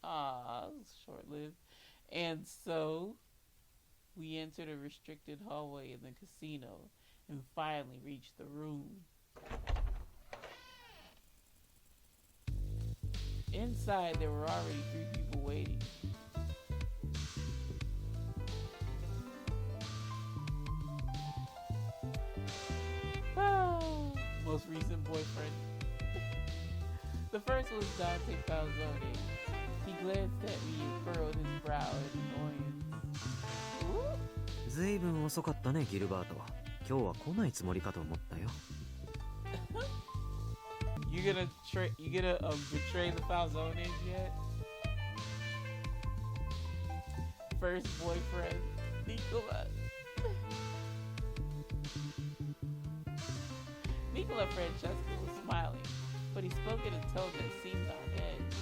Ah, short-lived. And so we entered a restricted hallway in the casino and finally reached the room. Inside, there were already 3 people waiting. Oh, most recent boyfriend. The first was Dante Falzone. He glanced at me and furrowed his brow in annoyance. ずいぶん遅かったね、ギルバート。今日は来ないつもりかと思ったよ。You gonna betray the Falzones yet? First boyfriend, Nicola. Nicola Francesca was smiling, but he spoke in a tone that seemed on edge.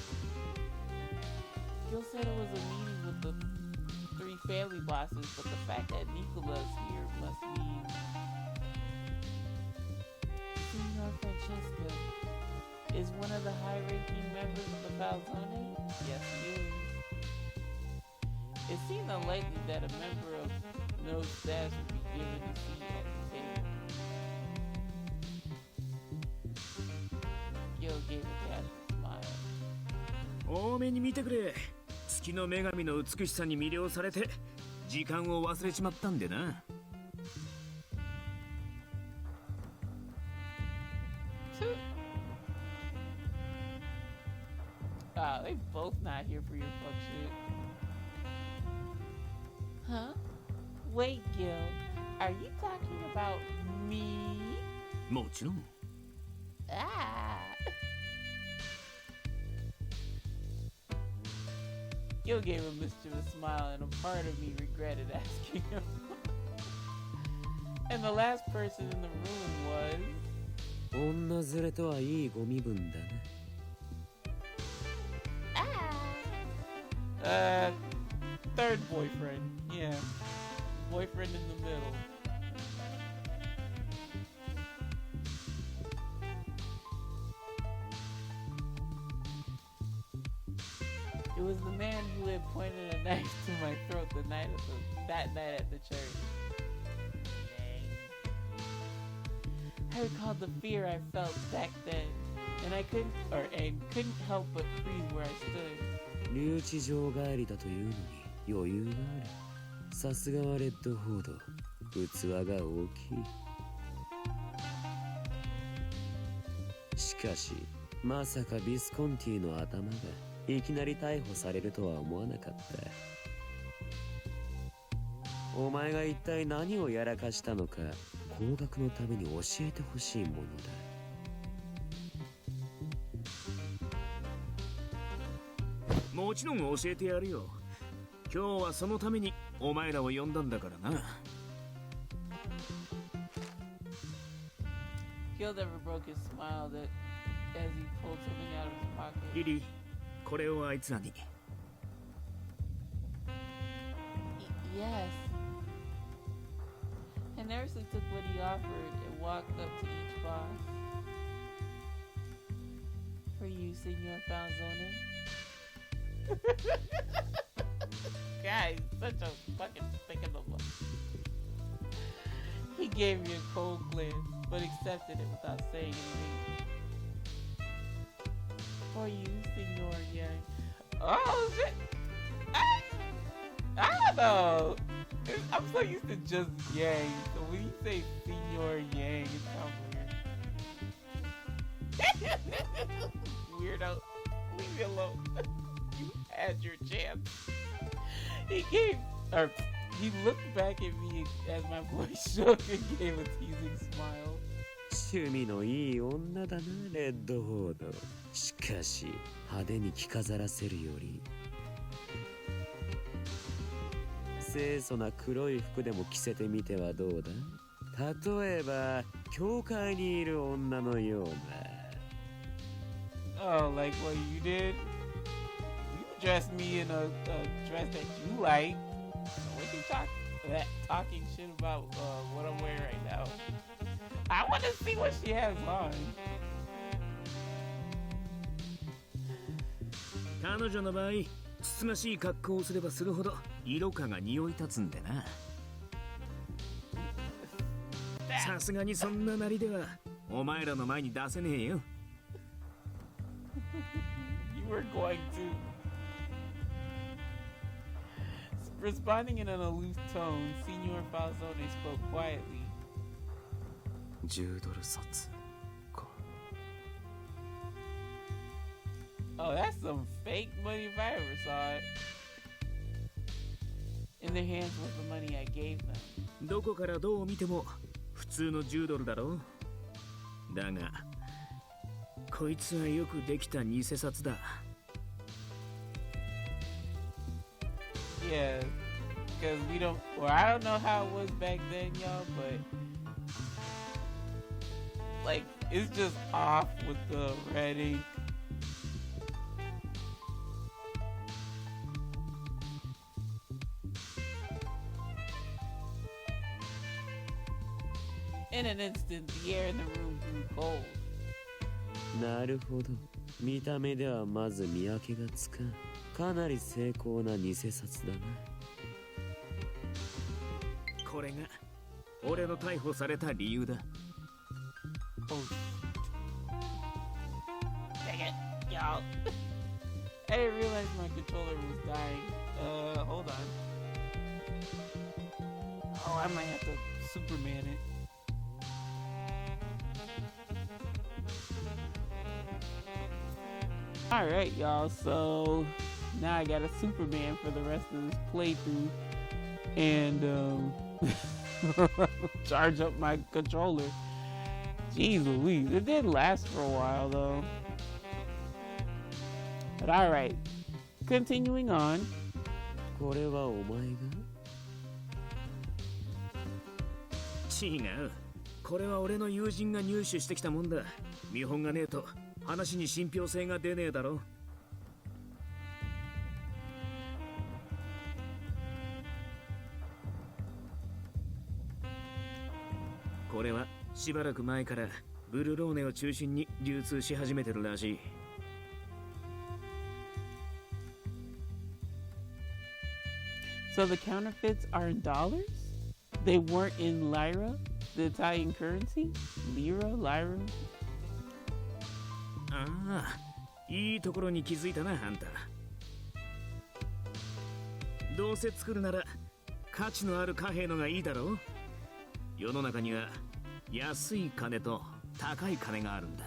Gil said it was a meeting with the 3 family bosses, but the fact that Nicola's here must mean... Senor Francesca is one of the high-ranking members of the Falzone? Yes, he is. It seemed unlikely that a member of no staff would be given a seat at the table. Gil gave a casual smile. 多めに見てくれ。月の女神の美しさに魅了されて時間を忘れちまったんでな。They both not here for your fuck shit. Huh? Wait, Gil. Are you talking about me? もちろん。Ah. Gil gave a mischievous smile, and a part of me regretted asking him. And the last person in the room was... 女連れとはいいご身分だね。Third boyfriend. Yeah. Boyfriend in the middle. It was the man who had pointed a knife to my throat that night at the church. I recalled the fear I felt back then, and I couldn't help but freeze where I stood. 留置場帰りだというのに余裕がある。さすがはレッドフォード。器が大きい。しかし、まさかビスコンティの頭がいきなり逮捕されるとは思わなかった。お前が一体何をやらかしたのか、高額のために教えてほしいものだ。もちろん教えてやるよ。今日はそのためにお前らを呼んだんだからな。Gil never broke his smile that as he pulled something out of his pocket. リリー、これをあいつらに。Yes. I nervously took what he offered and walked up to each boss. For you, Senor Falzone. Guys, such a fucking stick in the mud. He gave me a cold glance, but accepted it without saying anything. For you, Senor Yang. Oh shit! I don't know. I'm so used to just Yang, so when you say Senor Yang, it sounds weird. Weirdo, leave me alone. You had your chance. He looked back at me as my voice shook and gave a teasing smile. 趣味のいい女だな、レッドフォード。しかし、派手に着飾らせるより、清楚な黒い服でも着せてみてはどうだ？例えば、教会にいる女のような。Oh, like what you did? You dressed me in a dress that you like. What you talking shit about what I'm wearing right now? I want to see what she has on. 彼女の場合つつましい格好をすればするほど色香が匂い立つんでな。さすがにそんななりではお前らの前に出せねえよ。You were going to. Responding in an aloof tone, Senor Falzone spoke quietly. 10ドル札か。Oh, that's some fake money if I ever saw it. In their hands was the money I gave them. どこからどう見ても普通の10ドルだろ。だがこいつはよくできた偽札だ。Yeah, because we don't. Well, I don't know how it was back then, y'all, but like it's just off with the red ink. In an instant, the air in the room grew cold. なるほど。見た目ではまず見分けがつかん。かなり精巧な偽札だな。これが俺の逮捕された理由だ。Oh, dang it, y'all. I didn't realize my controller was dying. Hold on. Oh, I might have to Superman it. Alright, y'all, so now I got a Superman for the rest of this playthrough. And, charge up my controller. Jeez Louise, it did last for a while, though. But alright, continuing on. これはお前が？違う。これは俺の友人が入手してきたもんだ。見本がねえと話に信憑性が出ねえだろ。これはしばらく前からブルローネを中心に流通し始めてるらしい。So the counterfeits are in dollars? They weren't in lira, the Italian currency? Lira? ああ、いいところに気づいたな、あんた。どうせ作るなら価値のある貨幣のがいいだろう。世の中には安い金と高い金があるんだ。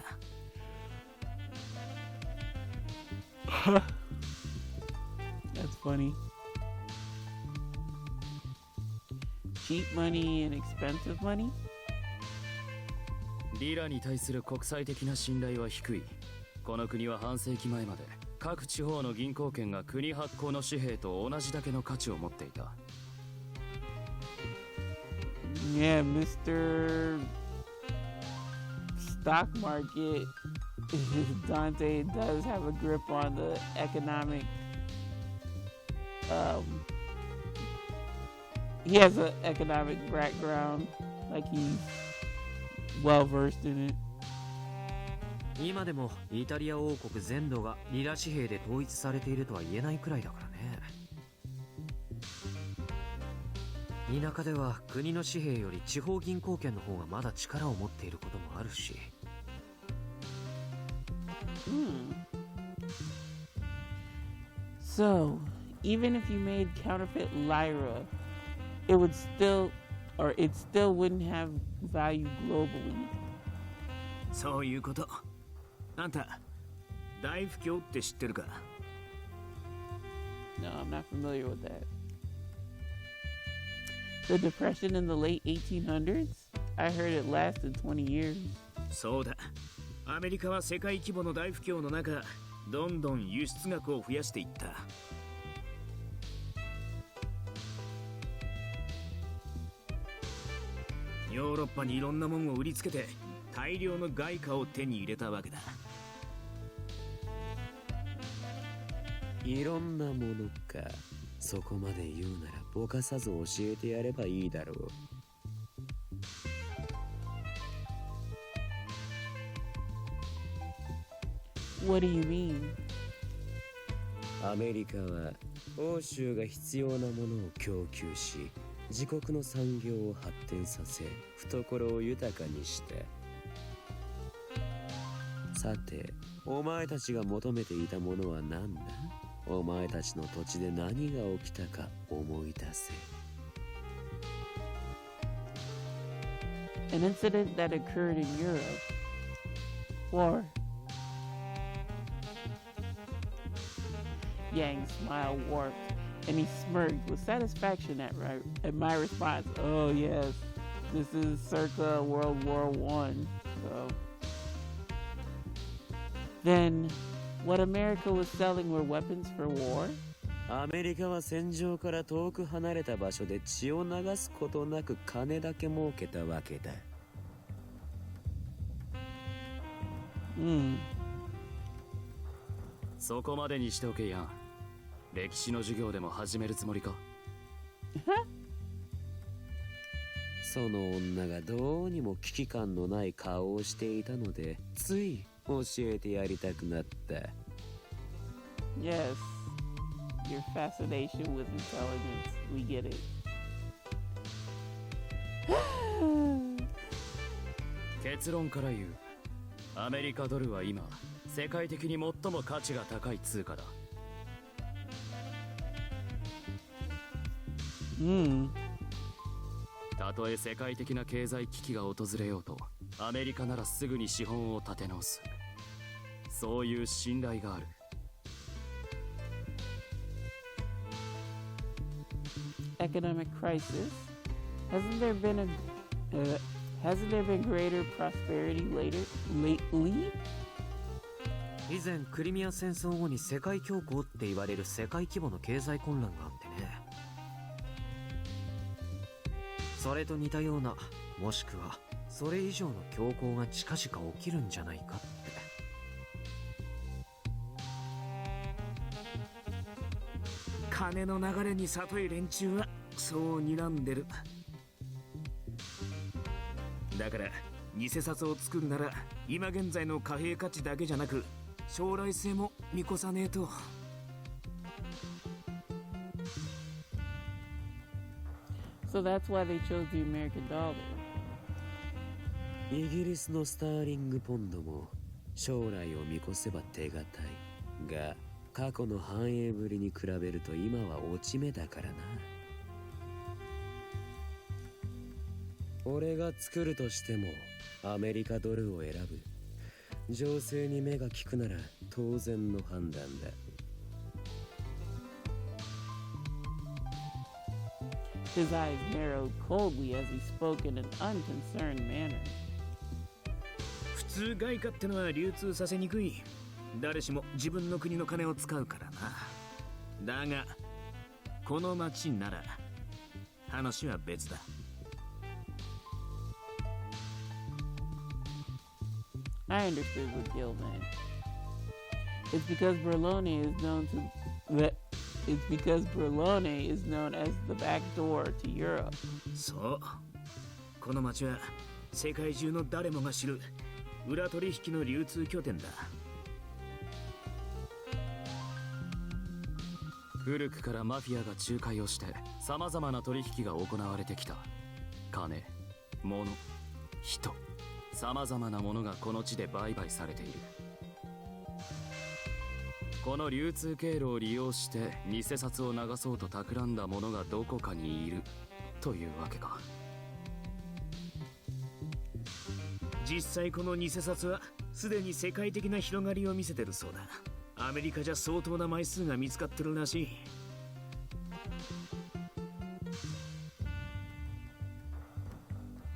That's funny. Cheap money and expensive money? リラに対する国際的な信頼は低い。この国は半世紀前まで各地方の銀行券が国発行の紙幣と同じだけの価値を持っていた。Yeah, Mr. Stock Market Dante does have a grip on the economic. He has an economic background, like he's well versed in it. 今でもイタリア王国全土がリラ紙幣で統一されているとは言えないくらいだからね。田舎では国の紙幣より地方銀行券の方がまだ力を持っていることもあるし。So, even if you made counterfeit lira, it would still, or it still wouldn't have value globally. そういうこと。あんた、大不況って知ってるか？ No, I'm not familiar with that. The Depression in the late 1800s? I heard it lasted 20 years. そうだ。アメリカは世界規模の大不況の中、どんどん輸出額を増やしていった。ヨーロッパにいろんなもんを売りつけて大量の外貨を手に入れたわけだ。いろんなものか。そこまで言うならぼかさず教えてやればいいだろう。What do you mean? アメリカは欧州が必要なものを供給し、自国の産業を発展させ、懐を豊かにした。さて、お前たちが求めていたものは何だ？お前たちの土地で何が起きたか思い出せ。An incident that occurred in Europe. War. Yang's smile warped, and he smirked with satisfaction at my response. Oh yes, this is circa World War I. So then, what America was selling were weapons for war? アメリカは戦場から遠く離れた場所で血を流すことなく金だけ儲けたわけだ。そこまでにしておけやん。歴史の授業でも始めるつもりか？その女がどうにも危機感のない顔をしていたので、つい教えてやりたくなった。Yes, your fascination with intelligence. We get it. 結論から言う。アメリカドルは今、世界的に最も価値が高い通貨だ。たとえ世界的な経済危機が訪れようと、アメリカならすぐに資本を立て直す。そういう信頼がある。Economic crisis. Hasn't there been greater prosperity lately? 以前クリミア戦争後に世界恐慌って言われる世界規模の経済混乱があってね。それと似たような、もしくはそれ以上の恐慌が近々起きるんじゃないかって。金の流れに里い連中はそう睨んでる。だから偽札を作るなら今現在の貨幣価値だけじゃなく将来性も見越さねえと。So that's why they chose the American dollar. イギリスのスターリングポンドも将来を見越せば手堅いが、過去の繁栄ぶりに比べると今は落ち目だからな。俺が作るとしてもアメリカドルを選ぶ。情勢に目が利くなら当然の判断だ。His eyes narrowed coldly as he spoke in an unconcerned manner. 普通外貨ってのは流通させにくい。誰しも自分の国の金を使うからな。だがこの町なら話は別だ。I understood what Gil meant. It's because Burlone is known as the back door to Europe. そう。この町は世界中の誰もが知る裏取引の流通拠点だ。古くからマフィアが仲介をして様々な取引が行われてきた。金、物、人、様々なものがこの地で売買されている。この流通経路を利用して偽札を流そうと企んだ者がどこかにいるというわけか。実際この偽札はすでに世界的な広がりを見せてるそうだ。アメリカじゃ相当な枚数が見つかってるらしい。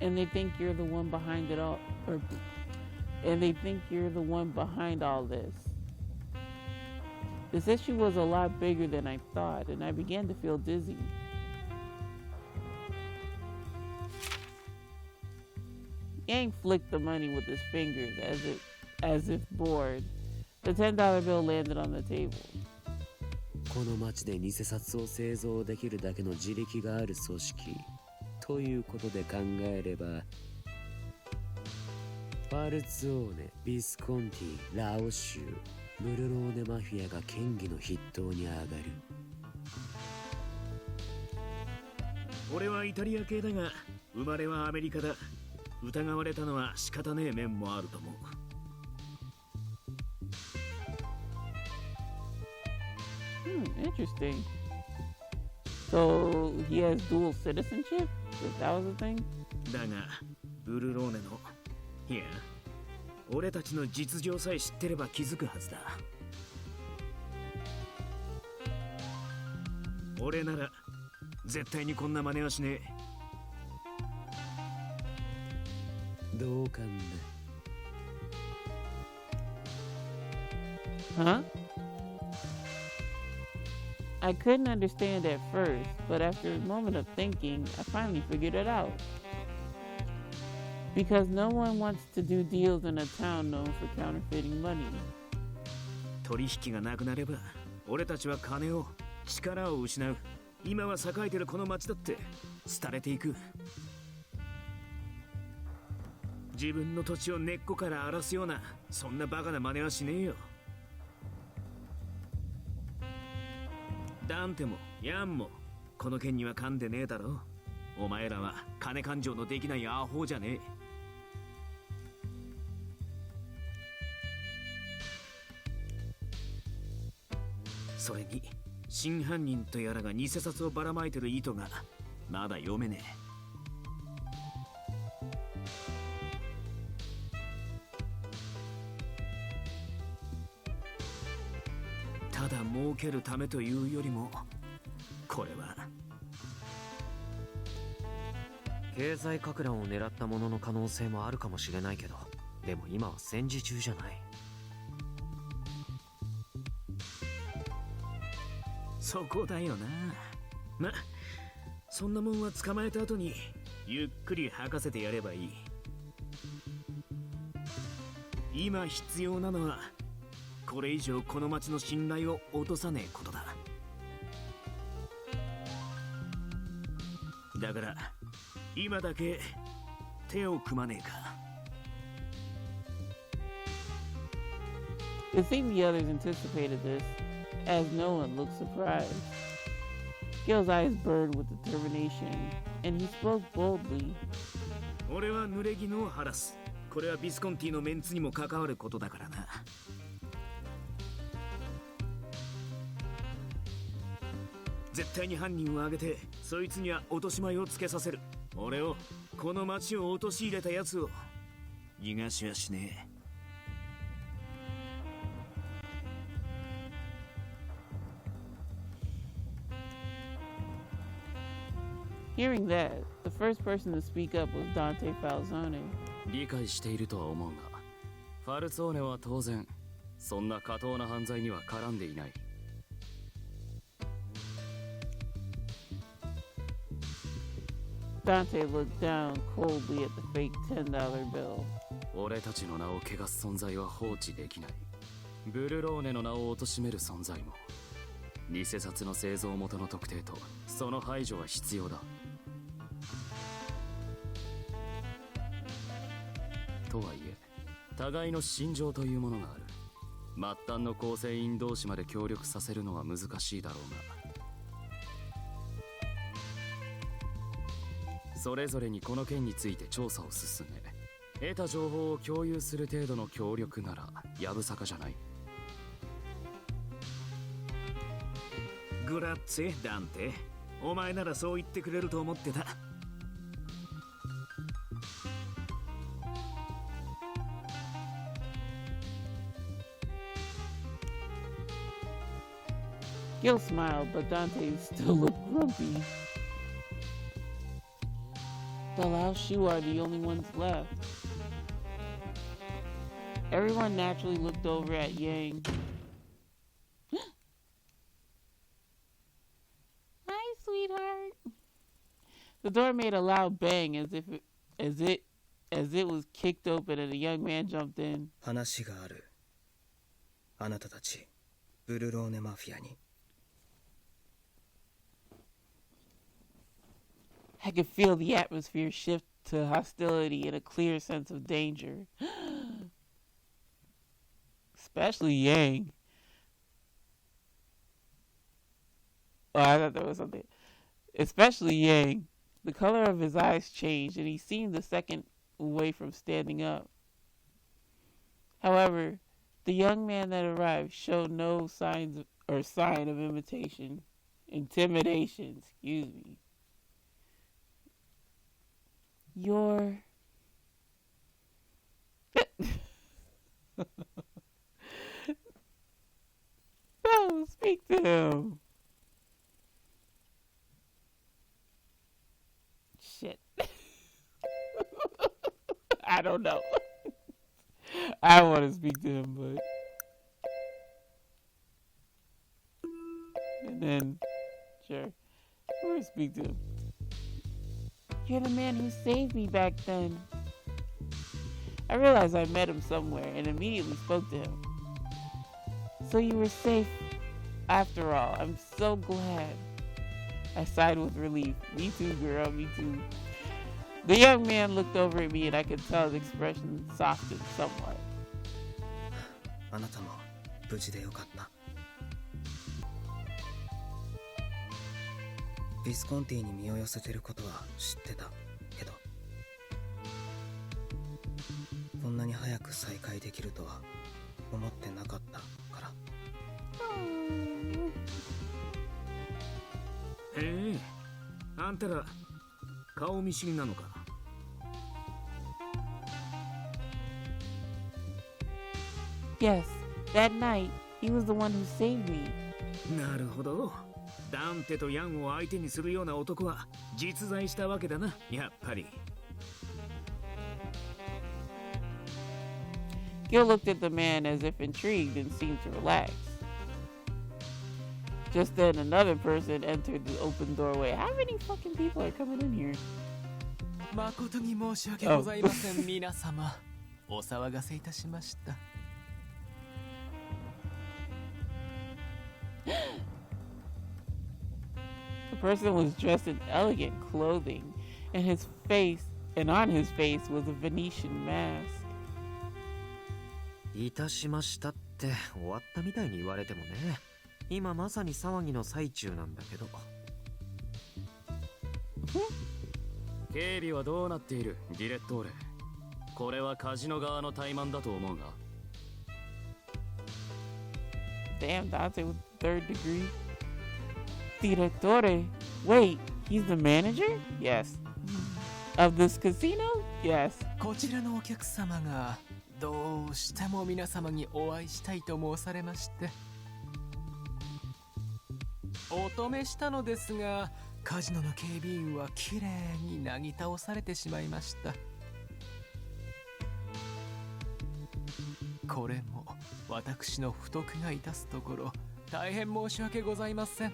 And they think you're the one behind it all, and they think you're the one behind all this. This issue was a lot bigger than I thought, and I began to feel dizzy. Yang flicked the money with his fingers as if bored. The $10 bill landed on the table. この町で偽札を製造できるだけの自力がある組織ということで考えれば、パルツォーネ、ビスコンティ、ラオシュ、ブルローネマフィアが権威の筆頭に上がる。俺はイタリア系だが生まれはアメリカだ。疑われたのは仕方ねえ面もあると思う。Interesting. So he has dual citizenship? If that was a thing? だがブルローネのいや俺たちの実情さえ知ってれば気づくはずだ。俺なら絶対にこんな真似はしねえ。同感だ。Huh? I couldn't understand at first, but after a moment of thinking, I finally figured it out. Because no one wants to do deals in a town known for counterfeiting money. 取引がなくなれば俺たちは金を力を失う。今は栄えてるこの町だって廃れていく。自分の土地を根っこから荒らすようなそんなバカな真似はしねえよ。ダンテもヤンもこの件には噛んでねえだろ。お前らは金勘定のできないアホじゃねえ。それに真犯人とやらが偽札をばらまいてる意図がまだ読めねえ。ただ儲けるためというよりもこれは経済かく乱を狙ったものの可能性もあるかもしれないけど、でも今は戦時中じゃない。そこだよな。ま、そんなもんは捕まえた後にゆっくり吐かせてやればいい。今必要なのはこれ以上この町の信頼を落とさねえことだ。だから今だけ手を組まねえか。It seemed the others anticipated this, as no one looked surprised. Gil's eyes burned with determination, and he spoke boldly. 俺は濡れ衣を晴らす。これはビスコンティのメンツにも関わることだからな。絶対に犯人を挙げてそいつには落とし前をつけさせる。俺をこの町を陥れたやつを逃がしはしねえ。Hearing that, the first person to speak up was Dante Falzone. 理解しているとは思うが、ファルツォーネは当然そんな下等な犯罪には絡んでいない。Dante looked down coldly at the fake $10 bill. 俺たちの名を汚す存在は放置できない。ブルローネの名を貶める存在も、偽札の製造元の特定とその排除は必要だ。とはいえ互いの心情というものがある。末端の構成員同士まで協力させるのは難しいだろうが、それぞれにこの件について調査を進め、得た情報を共有する程度の協力ならやぶさかじゃない。グラッツェダンテ、お前ならそう言ってくれると思ってた。Gil smiled, but Dante still looked grumpy. The Lao Shu are the only ones left. Everyone naturally looked over at Yang. Hi, sweetheart. The door made a loud bang as it was kicked open and a young man jumped in. 話がある。あなたたち、ブルローネマフィアに。I could feel the atmosphere shift to hostility and a clear sense of danger. especially Yang. Oh, I thought there was something. Especially Yang. The color of his eyes changed, and he seemed a second away from standing up. However, the young man that arrived showed no sign of intimidation. Excuse me. You're... No, speak to him. Shit. I don't know. I want to speak to him, but... And then, sure, we'll speak to him. You're the man who saved me back then. I realized I met him somewhere and immediately spoke to him. So you were safe after all. I'm so glad. I sighed with relief. Me too, girl, me too. The young man looked over at me and I could tell his expression softened somewhat. あなたも無事でよかった。ビスコンティに身を寄せてることは知ってたけど、こんなに早く再会できるとは思ってなかったから。へえ、あんたら顔見知りなのか。Yes, that night he was the one who saved me. なるほど。ダンテとヤンを相手にするような男は実在したわけだな、やっぱり。Gil looked at the man as if intrigued and seemed to relax. Just then, another person entered the open doorway. How many fucking people are coming in here? 誠に申し訳ございません、皆様。お騒がせいたしました。The person was dressed in elegant clothing, and on his face was a Venetian mask. いたしましたって終わったみたいに言われてもね。今まさに騒ぎの最中なんだけど。警備はどうなっている、ディレットーレ。これはカジノ側の怠慢だと思うが。Damn, Dante with third degree. Direttore. Wait, he's the manager? Yes. Of this casino? Yes. こちらのお客様がどうしても皆様にお会いしたいと申されまして。お止めしたのですが、カジノの警備員はきれいになぎ倒されてしまいました。これも私の不徳が致すところ、大変申し訳ございません。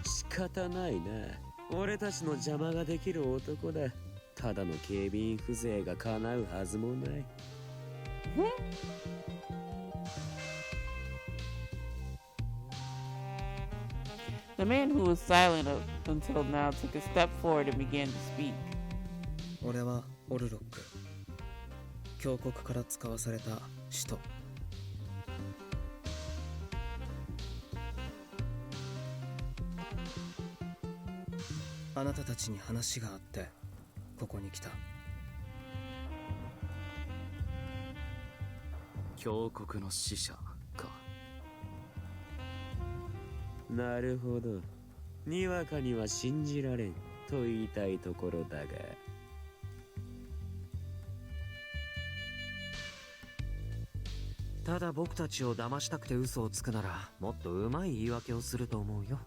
仕方ないな。俺たちの邪魔ができる男だ。ただの警備員風情が叶うはずもない。The man who was silent until now took a step forward and began to speak. 俺はオルロック。峡谷から使わされた使徒。あなたたちに話があってここに来た。峡谷の使者か。なるほど。にわかには信じられんと言いたいところだが。ただ僕たちを騙したくて嘘をつくならもっとうまい言い訳をすると思うよ。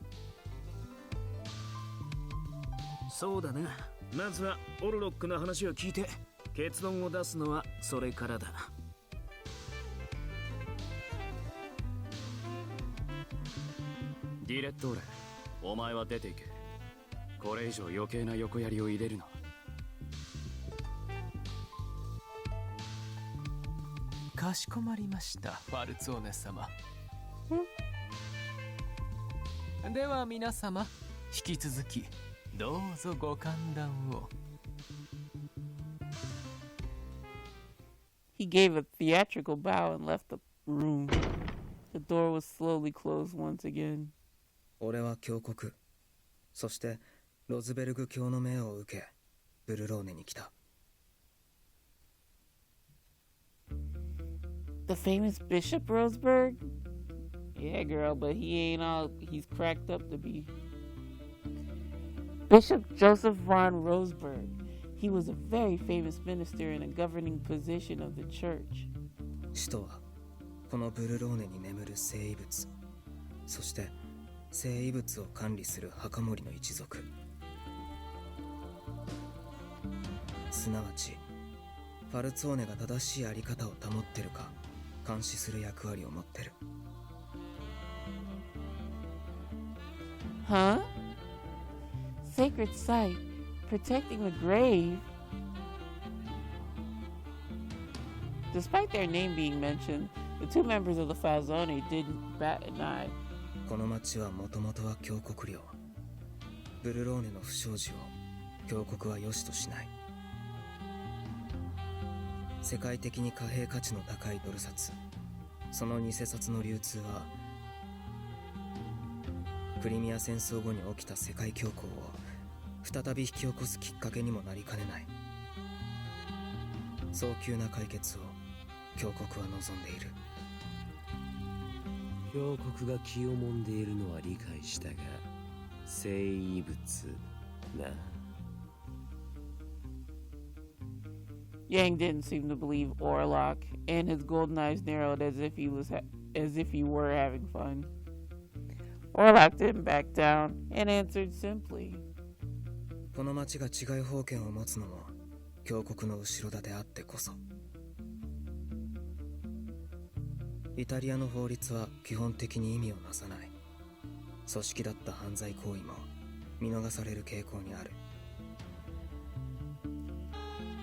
そうだな。まずはオルロックの話を聞いて結論を出すのはそれからだ。ディレットーレ、お前は出ていけ。これ以上余計な横やりを入れるな。かしこまりました、ファルツォーネ様。では皆様、引き続きどうぞご歓談を。He gave a theatrical bow and left the room. The door was slowly closed once again. 俺は峡谷、そしてロズベルグ教の命を受け、ブルローネに来た。The famous Bishop Roseberg? Yeah, girl, but he ain't all he's cracked up to be. Bishop Joseph von Roseberg. He was a very famous minister in a governing position of the church. 使徒はこのブルローネに眠る聖遺物、そして聖遺物を管理する墓守の一族、すなわちファルツォーネが正しいあり方を保ってるか監視する役割を持ってる。 Huh? Sacred site, protecting the grave. Despite their name being mentioned, the two members of the Falzone didn't bat an eye. この町はもともとは峡谷領。ブルローネの不祥事を峡谷は良しとしない。世界的に貨幣価値の高いドル札、その偽札の流通はクリミア戦争後に起きた世界恐慌を再び引き起こすきっかけにもなりかねない。早急な解決を峡谷は望んでいる。峡谷が気をもんでいるのは理解したが、聖遺物な。Yang didn't seem to believe Orlok, and his golden eyes narrowed as if he were having fun. Orlok didn't back down and answered simply. この町が治外法権を持つのも峡谷の後ろ盾であってこそ。イタリアの法律は基本的に意味をなさない。組織だった犯罪行為も見逃される傾向にある。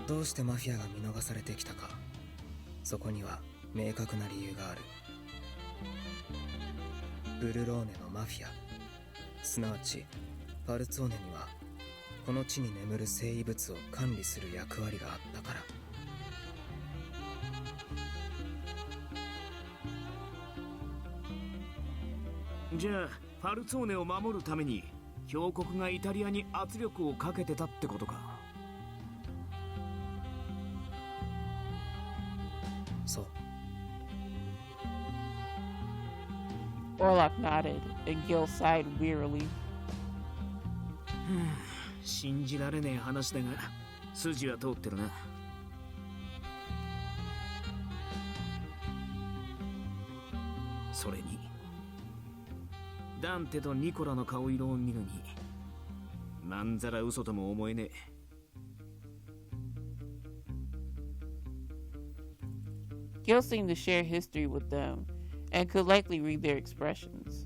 どうしてマフィアが見逃されてきたか、そこには明確な理由がある。ブルローネのマフィア、すなわちファルツォーネにはこの地に眠る聖遺物を管理する役割があったから。じゃあファルツォーネを守るために峡谷がイタリアに圧力をかけてたってことか。そう。 Orlok nodded, and Gil sighed wearily. 信じられねえ話だが筋は通ってるな。それにダンテとニコラの顔色を見るにまんざら嘘とも思えねえ。Gil seemed to share history with them and could likely read their expressions.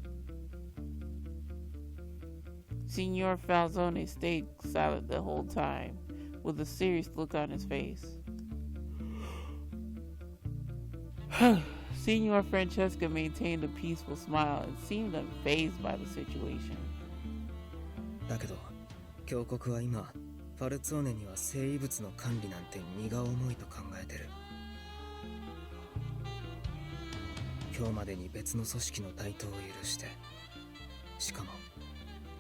Signor Falzone stayed silent the whole time, with a serious look on his face. Signor Francesca maintained a peaceful smile and seemed unfazed by the situation. だけど峡谷は今ファルツォーネには聖遺物の管理なんて荷が重いと考えてる。今日までに別の組織の台頭を許して、しかも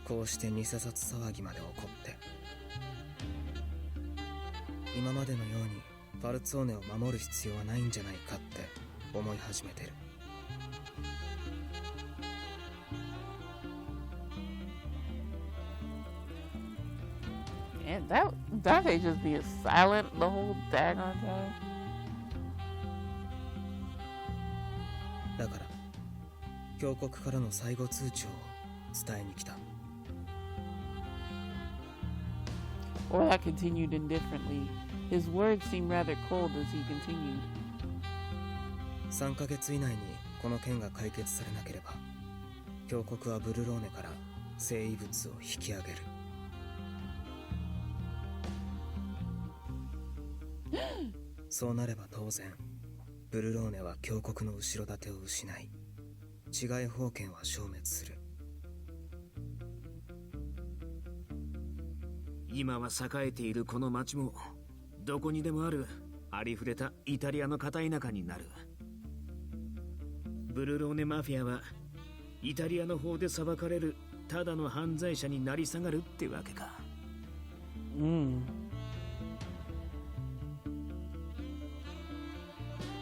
こうして偽札騒ぎまで起こって、今までのようにファルツォーネを守る必要はないんじゃないかって思い始めてる。And Dante just being silent the whole daggone time. だから峡谷からの最後通知を伝えに来た。Orlok continued indifferently. His words seemed rather cold as he continued. 3ヶ月以内にこの件が解決されなければ、峡谷はブルローネから聖遺物を引き上げる。そうなれば当然、ブルローネは峡谷の後ろ盾を失い、治外法権は消滅する。今は栄えているこの町もどこにでもあるありふれたイタリアの片田舎になる。ブルローネマフィアはイタリアの方で裁かれるただの犯罪者になり下がるってわけか。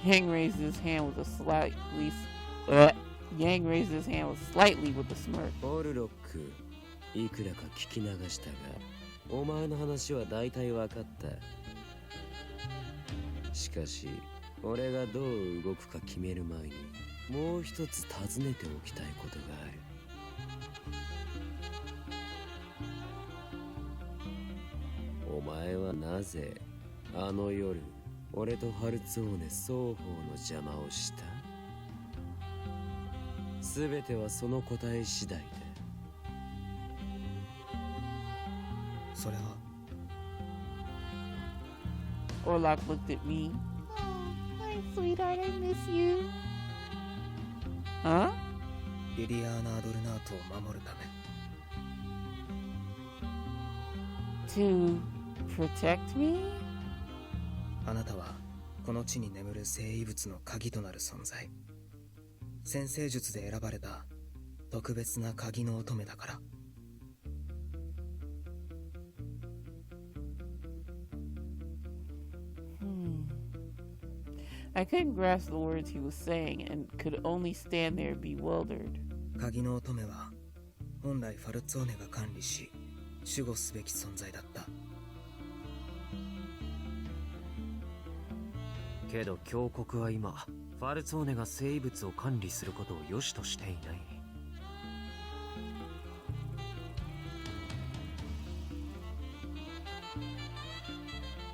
Yang raised his hand with a slightly with a smirk. オルロック、いくらか聞き流したが、お前の話は大体分かった。しかし、俺がどう動くか決める前に、もう一つ尋ねておきたいことがある。お前はなぜあの夜俺とハルツオーネ双方の邪魔をした？すべてはその答え次第で。それは Orlok looked at me. Oh, my sweetheart, I miss you. Huh? リリアーナ・アドルナートを守るため。To protect me? あなたはこの地に眠る生異物の鍵となる存在。先生術で選ばれた特別な鍵の乙女だから。I couldn't grasp the words he was saying and could only stand there bewildered. 鍵の乙女は本来ファルツォーネが管理し守護すべき存在だった。けど教国は今ファルツォーネが生異物を管理することを良しとしていない。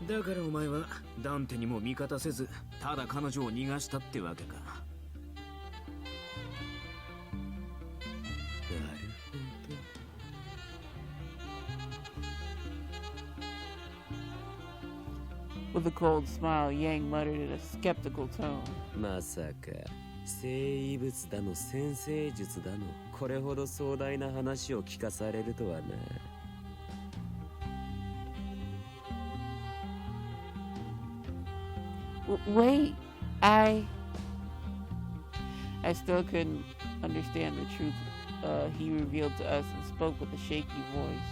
だからお前はダンテにも味方せず、ただ彼女を逃がしたってわけか。なるほど。 With a cold smile, Yang muttered in a skeptical tone. まさか生異物だの先生術だのこれほど壮大な話を聞かされるとはな。Wait, I still couldn't understand the truth he revealed to us and spoke with a shaky voice.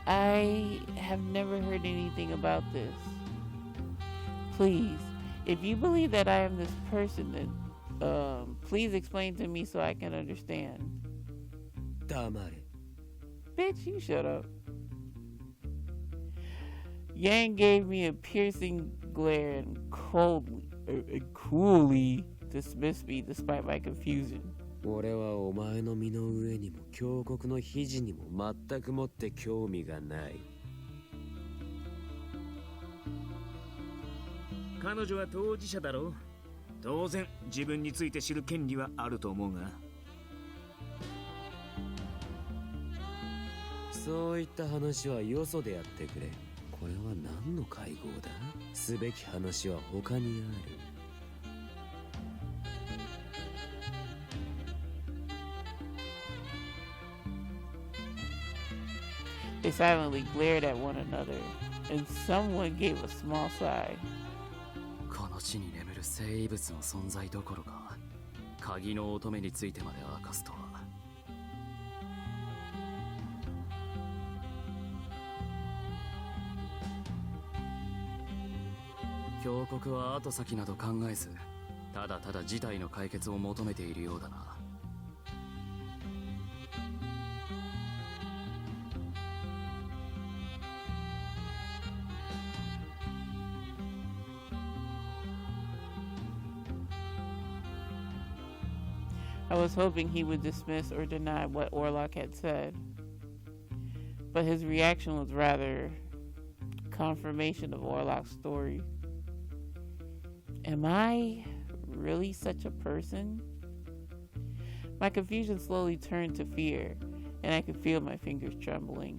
I have never heard anything about this. Please, if you believe that I am this person, then please explain to me so I can understand. 黙れ。 Bitch, you shut up. Yang gave me a piercing glare and coolly dismissed me despite my confusion. 俺はお前の身の上にも峡谷の肘にも全くもって興味がない。彼女は当事者だろう。当然自分について知る権利はあると思うが。そういった話はよそでやってくれ。これは何の会合だ？すべき話は他にある。They silently glared at one another, and someone gave a small sigh. この地に眠る生異物の存在どころか、鍵の乙女についてまで明かすとは。峡谷は後先など考えず、ただただ事態の解決を求めているようだな。I was hoping he would dismiss or deny what Orlok had said, but his reaction was rather confirmation of Orlok's story. Am I really such a person? My confusion slowly turned to fear, and I could feel my fingers trembling.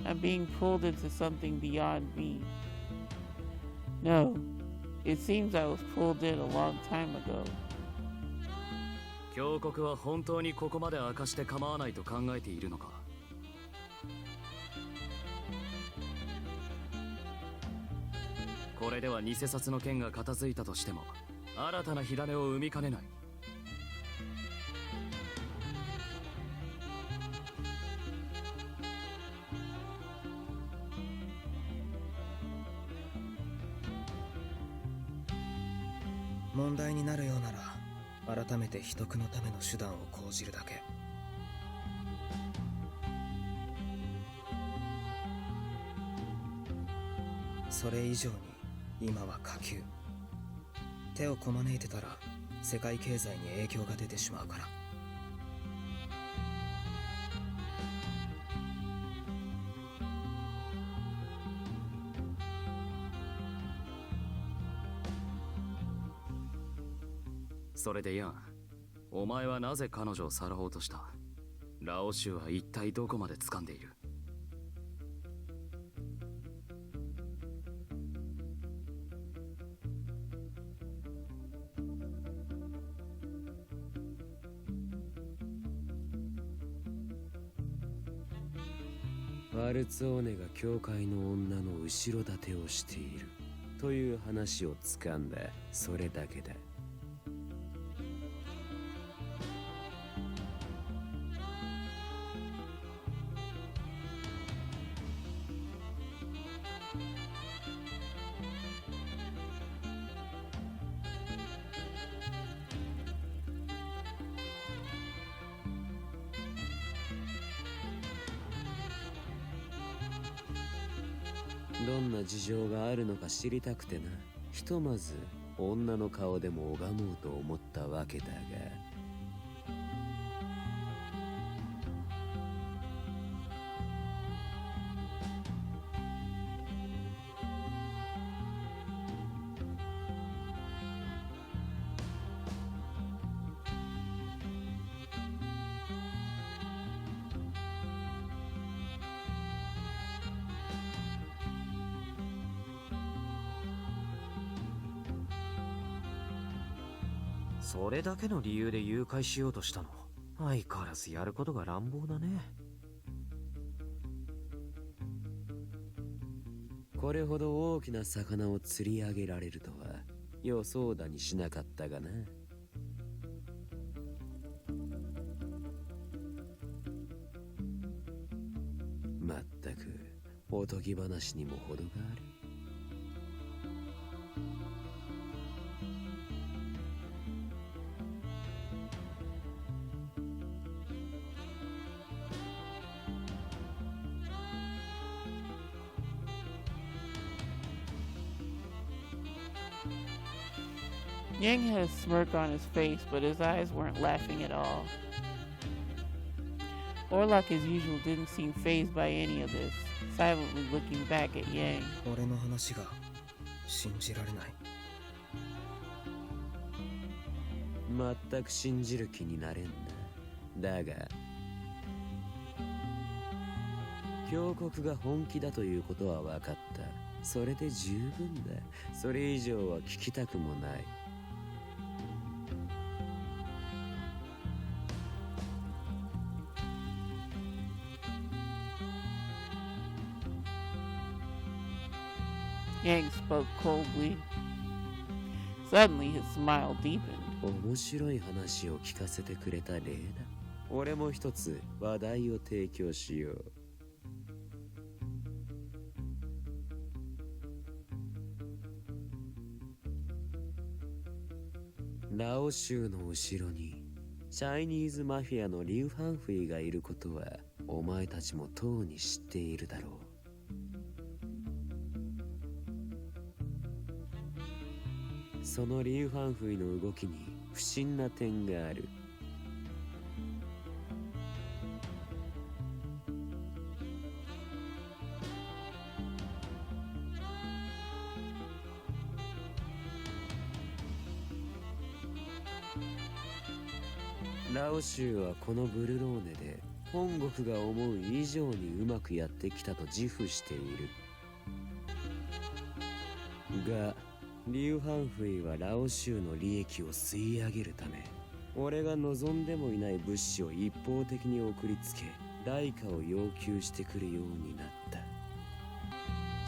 I'm being pulled into something beyond me. No, it seems I was pulled in a long time ago. 峡谷は本当にここまで明かして構わないと考えているのか。これでは偽札の件が片付いたとしても新たな火種を生みかねない。問題になるようなら改めて秘匿のための手段を講じるだけ。それ以上に今は下級。手をこまねいてたら世界経済に影響が出てしまうから。それでヤン、お前はなぜ彼女をさらおうとした？ラオ州は一体どこまで掴んでいる？ワルツォーネが教会の女の後ろ盾をしているという話を掴んだ。それだけだ。どんな事情があるのか知りたくてな。ひとまず女の顔でも拝もうと思ったわけだが。それだけの理由で誘拐しようとしたの？相変わらずやることが乱暴だね。これほど大きな魚を釣り上げられるとは予想だにしなかったがな。まったくおとぎ話にも程がある。Yang had a smirk on his face, but his eyes weren't laughing at all. Orlok, as usual, didn't seem fazed by any of this, silently looking back at Yang. 俺の話が信じられない。全く信じる気になれんな。だが峡谷が本気だということは分かった。それで十分だ。それ以上は聞きたくもない。Yang spoke coldly. Suddenly, his smile deepened. 面白い話を聞かせてくれた例だ。俺も一つ話題を提供しよう。ラオ州の後ろにチャイニーズマフィアのリュウ・ファンフィがいることはお前たちもとうに知っているだろう。そのリュウ・ファンフィの動きに不審な点がある。ラオ州はこのブルローネで本国が思う以上にうまくやってきたと自負しているがリュウ・ファンフィはラオ州の利益を吸い上げるため俺が望んでもいない物資を一方的に送りつけ、代価を要求してくるようになった。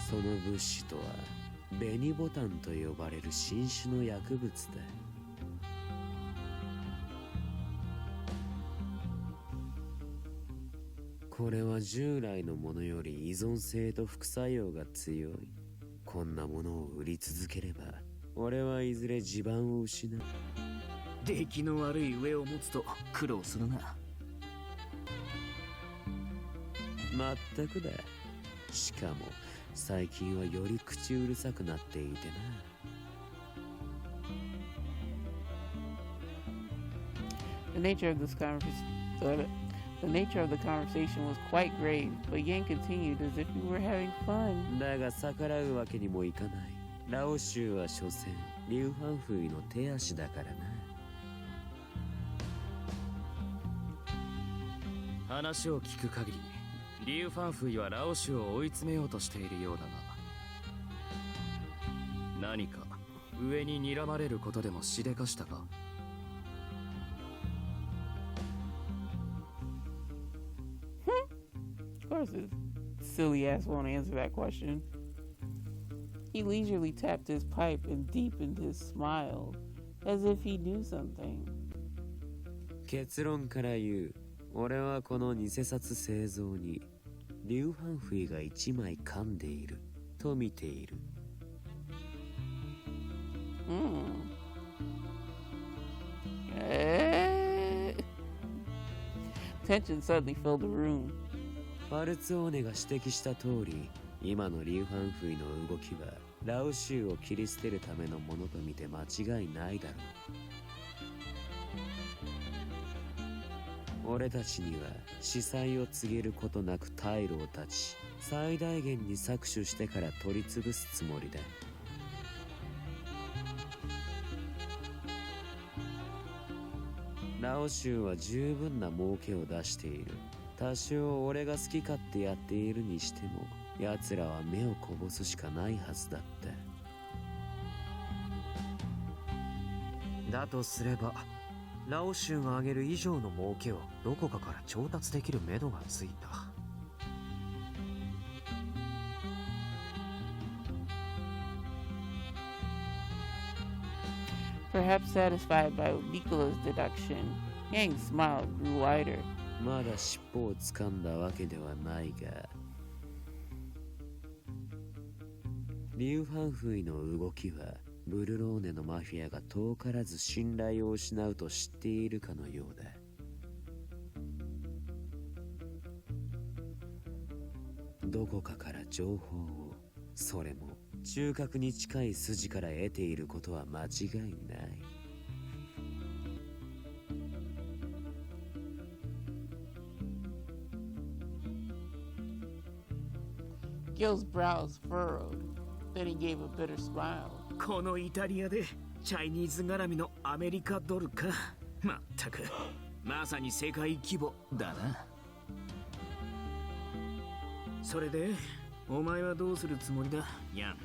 その物資とは紅ボタンと呼ばれる新種の薬物だ。これは従来のものより依存性と副作用が強い。こんなものを売り続ければ俺はいずれ地盤を失う。出来の悪い上を持つと苦労するな。まったくだ。しかも最近はより口うるさくなっていてな。The nature of the conversation was quite grave, but Yang continued as if he were having fun. だが逆らうわけにもいかない。ラオシュウは所詮リュウ・ファンフイの手足だからな。話を聞く限り、リュウ・ファンフイはラオシュを追い詰めようとしているようだが、何か上に睨まれることでもしでかしたか？ Of course, his silly ass won't answer that question. He leisurely tapped his pipe and deepened his smile, as if he knew something. 結論から言う。俺はこの偽札製造にリュウ・ファンフイが一枚噛んでいると見ている。Tension suddenly filled the room. パルツオーネが指摘した通り、今のリュウ・ファンフイの動きはラオシュウを切り捨てるためのものと見て間違いないだろう。俺たちには司祭を告げることなく退路を断ち、最大限に搾取してから取り潰すつもりだ。ラオシュウは十分な儲けを出している。多少俺が好き勝手やっているにしても、奴らは目をこぼすしかないはずだった。だとすればラオシュウが挙げる以上の儲けをどこかから調達できる目処がついた。Perhaps satisfied by Nicola's deduction, Yang's smile grew wider. まだ尻尾を掴んだわけではないが、リュウ・ファンフイの動きはブルローネのマフィアが遠からず信頼を失うと知っているかのようだ。どこかから情報を、それも中核に近い筋から得ていることは間違いない。Gil's brows furrowed. Then he gave a bitter smile. このイタリアでチャイニーズ絡みのアメリカドルか。まったくまさに世界規模だな。それでお前はどうするつもりだ、ヤン。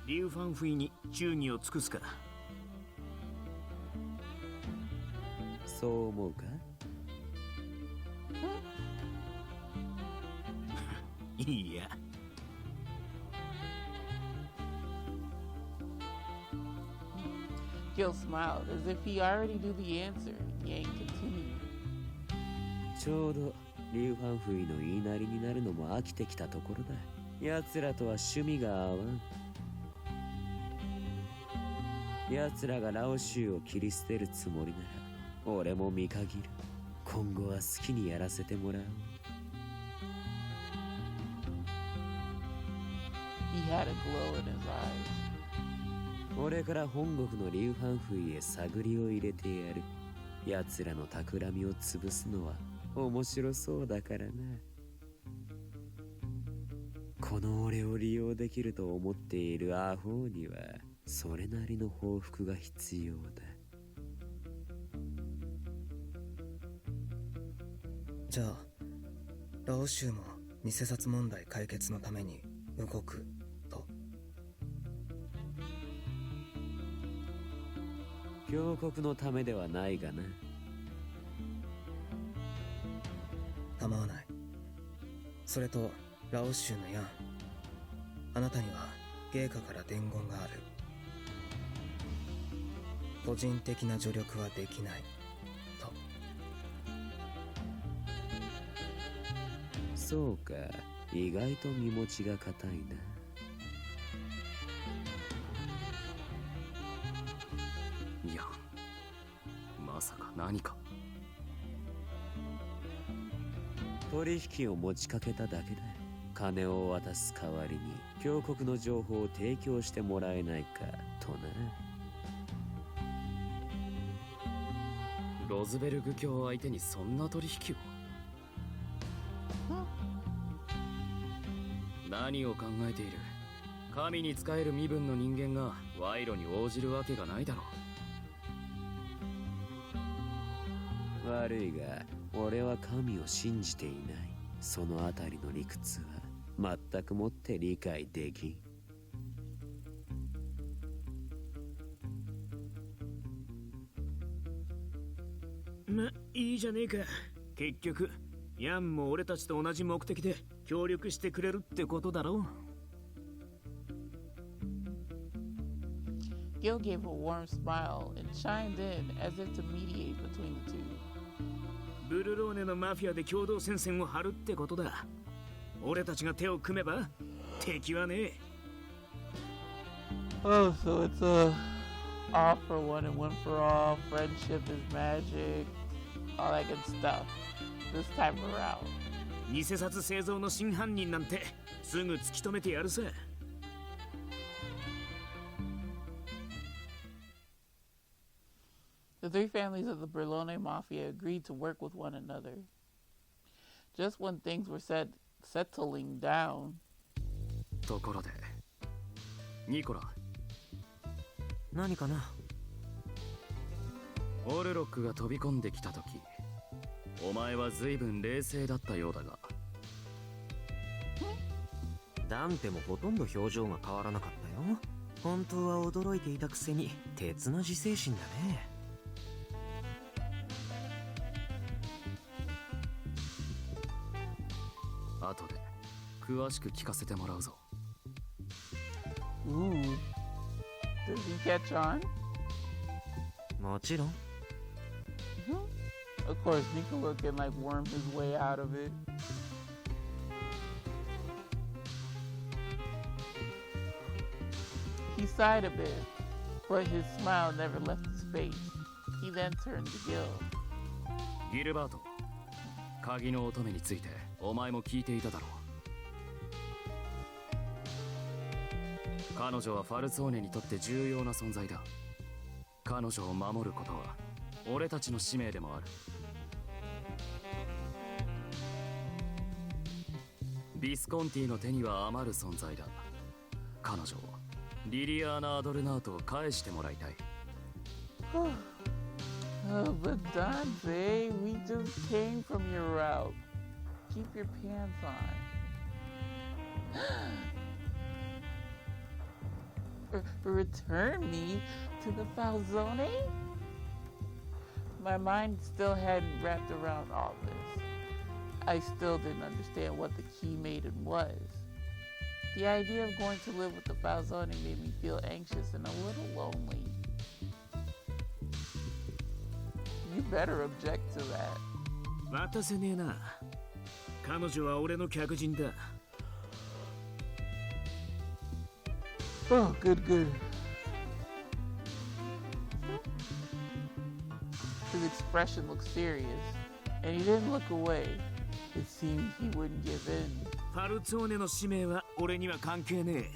リュウ・ファンフイに忠義を尽くすか。そう思うか？いいや。Gil smiled as if he already knew the answer. Yang continued. ちょうどリュウ・ファンフイの言いなりになるのも飽きてきたところだ。奴らとは趣味が合わん。奴らがラオシュウを切り捨てるつもりなら俺も見限る。今後は好きにやらせてもらう。He had a glow in his eyes. 俺から本国のリュウ・ファンフイへ探りを入れてやる。奴らの企みを潰すのは面白そうだからな。この俺を利用できると思っているアホにはそれなりの報復が必要だ。じゃあラオシュウも偽札問題解決のために動くと。強国のためではないがな。構わない。それとラオ州のヤン、あなたには芸家から伝言がある。個人的な助力はできないと。そうか、意外と身持ちが固いな。いや、まさか何か。取引を持ちかけただけだ。金を渡す代わりに峡谷の情報を提供してもらえないかとな。ロズベルグ卿相手にそんな取引を。何を考えている。神に仕える身分の人間が賄賂に応じるわけがないだろう。悪いが俺は神を信じていない。そのあたりの理屈は全くもって理解できん。ま、いいじゃねえか。結局ヤンも俺たちと同じ目的で協力してくれるってことだろう。Gil gave a warm smile and chimed in as if to mediate between the two. ブルローネのマフィアで共同戦線を張るってことだ。俺たちが手を組めば敵はねえ。Oh, so it's all for one and one for all. Friendship is magic. All that good stuff. This time around. 偽札製造の真犯人なんてすぐ突き止めてやるさ。The three families of the Burlone Mafia agreed to work with one another. Just when things were settling down. ところで、ニコラ。何かな。オルロックが飛び込んできた時、お前は随分冷静だったようだが。ダンテもほとんど表情が変わらなかったよ。本当は驚いていたくせに鉄の自制心だね。後で詳しく聞かせてもらうぞ。Ooh. Did he catch on? もちろん。Of course, Nicola can like worm his way out of it. He sighed a bit, but his smile never left his face. He then turned to Gil. ギルバート、鍵の乙女についてお前も聞いていただろう。彼女はファルツォーネにとって重要な存在だ。彼女を守ることは俺たちの使命でもある。ビスコンティの手には余る存在だ。彼女をリリアーナ・アドルナートを返してもらいたい。Oh, but Dante, we just came from your route. Keep your pants on. Return me to the Falzone? My mind still hadn't wrapped around all this. I still didn't understand what the key maiden was. The idea of going to live with the Falzone made me feel anxious and a little lonely. You better object to that. 渡せねえな。彼女は俺の客人だ。Oh, good, good. His expression looked serious, and he didn't look away. It seemed he wouldn't give in. ファルツォーネの使命は俺には関係ねえ。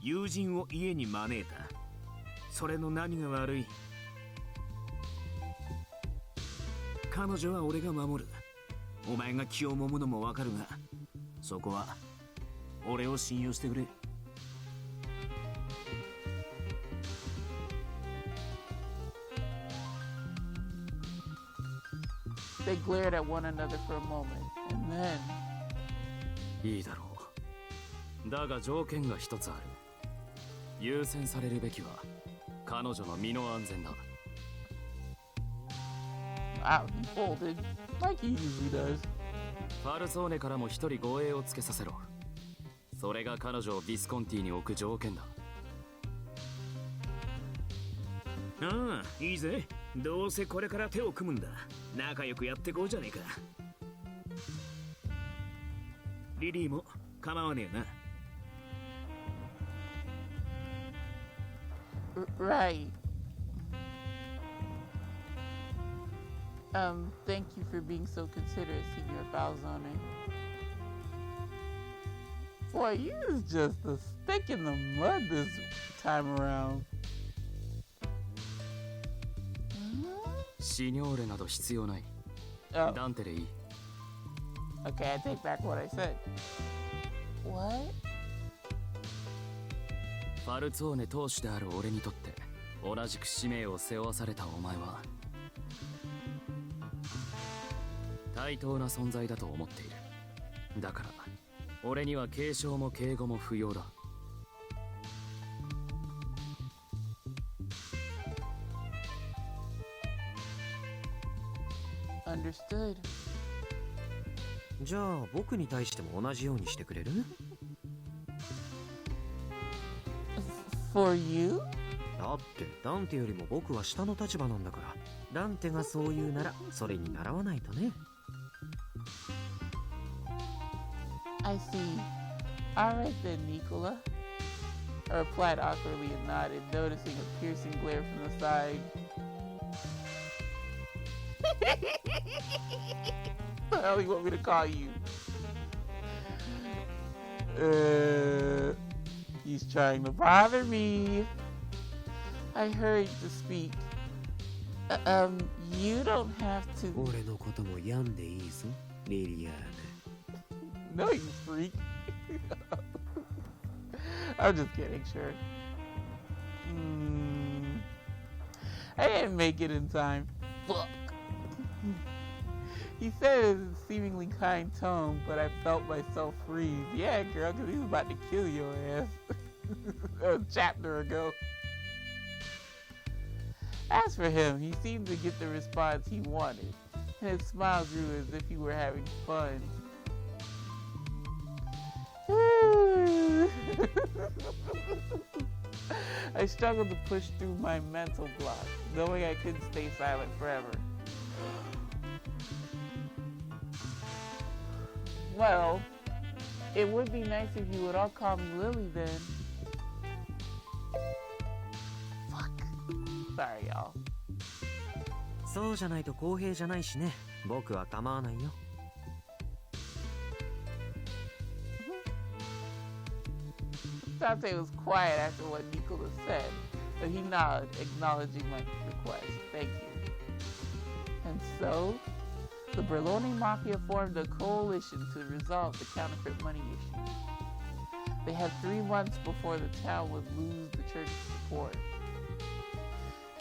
友人を家に招いた。それの何が悪い。彼女は俺が守る。お前が気を揉むのもわかるが、そこは俺を信用してくれ。They glared at one another for a moment, and then... いいだろう。だが条件が一つある。優先されるべきは彼女の身の安全だ。Wow, he folded like he usually does. ファルソーネからも一人護衛をつけさせろ。それが彼女をビスコンティに置く条件だ。ああ、いいぜ。どうせこれから手を組むんだ。仲良くやってこうじゃねえか。リリーも構わねえな。Right. Thank you for being so considerate, Senor Falzone. Boy, you is just a stick in the mud this time around. シニョーレなど必要ない。Oh, ダンテでいい。 okay, I take back what I said. What? ファルツォーネ当主である俺にとって同じく使命を背負わされたお前は対等な存在だと思っている。だから俺には敬称も敬語も不要だ。Understood. じゃあ僕に対しても同じようにしてくれる？ For you? だってダンテよりも僕は下の立場なんだから、ダンテがそう言うならそれに習わないとね。I see. Alright then, Nicola. I replied awkwardly and nodded, noticing a piercing glare from the side. What the hell do you want me to call you? He's trying to bother me. I hurried to speak. You don't have to. 俺のことも病んでいいぞ、リリアー No, you freak. I'm just kidding, sure. I didn't make it in time. Fuck. He said it in a seemingly kind tone, but I felt myself freeze. Yeah, girl, because he was about to kill your ass a chapter ago. As for him, he seemed to get the response he wanted, and his smile grew as if he were having fun. I struggled to push through my mental block, knowing I couldn't stay silent forever. Well, it would be nice if you would all call me Lily then. Fuck. Sorry, y'all. そうじゃないと公平じゃないしね。僕は構わないよ。Dante was quiet after what Nicola said, but he nodded, acknowledging my request. Thank you. And so, the Burlone Mafia formed a coalition to resolve the counterfeit money issue. They had 3 months before the town would lose the church's support.